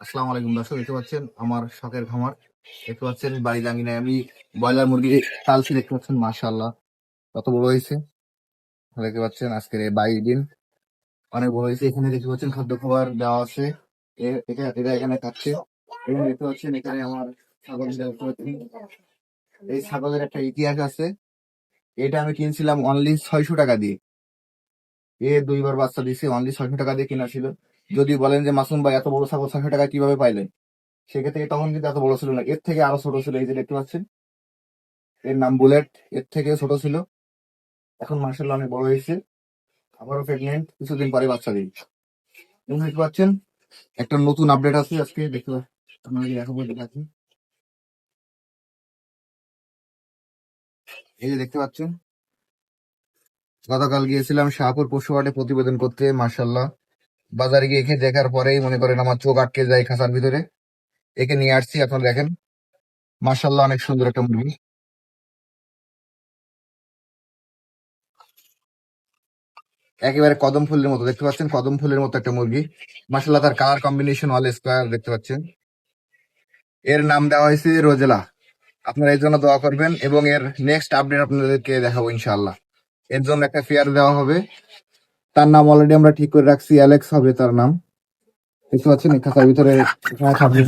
আসসালামু আলাইকুম দর্শক, দেখতে পাচ্ছেন আমার শখের খামার। দেখতে পাচ্ছেন বাড়ির আঙিনায় আমি ব্রয়লার মুরগি পালছি। দেখতে পাচ্ছেন মাশাআল্লাহ কত বড় হয়েছে। দেখতে পাচ্ছেন আজকের এই 22 দিন অনেক বড় হয়েছে। এখানে দেখতে পাচ্ছেন খাদ্য খাবার দেওয়া আছে। এরা এখানে খাচ্ছে। এবং দেখতে পাচ্ছেন এখানে আমার ছাগল দেখতে পাচ্ছেন। এই ছাগলের একটা ইতিহাস আছে। এটা আমি কিনছিলাম অনলি 600 টাকা দিয়ে। দুইবার বাচ্চা দিছে, অনলি 600 টাকা দিয়ে কিনা ছিল। যদি বলেন যে মাসুম ভাই এত বড় ছাগল 600 টাকা কিভাবে পাইলেন, সেক্ষেত্রে তখন কিন্তু এত বড় ছিল না, এর থেকে আরো ছোট ছিল। এই যে দেখতে পাচ্ছেন, এর নাম বুলেট। এর থেকে ছোট ছিল, এখন মার্শাল্লাহ অনেক বড় হয়েছে। আবারও প্রেগনেন্ট, কিছুদিন পরে বাচ্চা দিই। এবং দেখতে পাচ্ছেন একটা নতুন আপডেট আছে আজকে। দেখতে আপনাদের দেখাবো, দেখাচ্ছি। এই যে দেখতে পাচ্ছেন, গতকাল গিয়েছিলাম শাহপুর পশু হাটে প্রতিবেদন করতে। মার্শাল্লাহ বাজারে গিয়ে একে দেখার পরেই মনে করেন আমার চোখ আটকে যায় খাঁচার ভিতরে। একে নিয়ে আসছি, আপনারা দেখেন। মার্শাল্লাহ অনেক সুন্দর একটা মুরগি, একেবারে কদম ফুলের মতো। দেখতে পাচ্ছেন কদম ফুলের মতো একটা মুরগি। মার্শাল্লাহ তার কালার কম্বিনেশন অল স্কোয়ার। দেখতে পাচ্ছেন এর নাম দেওয়া হয়েছে রোজেলা। আপনারা এর জন্য দোয়া করবেন এবং এর নেক্সট আপডেট আপনাদেরকে দেখাবো ইনশাআল্লাহ। এর জন্য একটা ফেয়ার দেওয়া হবে। তার নাম অলরেডি আমরা ঠিক করে রাখছি, অ্যালেক্স হবে তার নাম। দেখতে পাচ্ছেন এই খাঁচার ভিতরে থাকবে।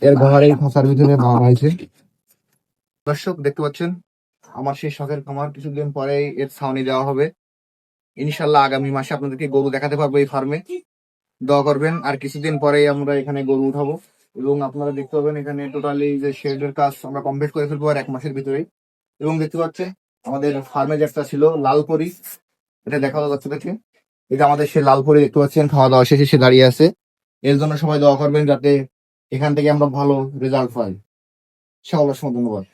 এর ঘর এই খাঁচার ভিতরে দেওয়া হয়েছে। দর্শক দেখতে পাচ্ছেন আমার সেই শখের খামার, কিছুদিন পরেই এর ছাউনি দেওয়া হবে ইনশাল্লাহ। আগামী মাসে আপনাদেরকে গরু দেখাতে পারবো এই ফার্মে। দোয়া করবেন। আর কিছুদিন পরেই আমরা এখানে গরু উঠাবো এবং আপনারা দেখতে পাবেন এখানে টোটালি যে শেডের কাজ আমরা কমপ্লিট করে ফেলবো আর 1 মাসের ভিতরেই। এবং দেখতে পাচ্ছেন আমাদের ফার্মে যে একটা ছিল লালপরি, এটা দেখা যাচ্ছে দেখে। এই যে আমাদের সে লালপরি, দেখতে পাচ্ছেন খাওয়া দাওয়া শেষে সে দাঁড়িয়ে আছে। এর জন্য সবাই দোয়া করবেন যাতে এখান থেকে আমরা ভালো রেজাল্ট পাই। সকলের সময় ধন্যবাদ।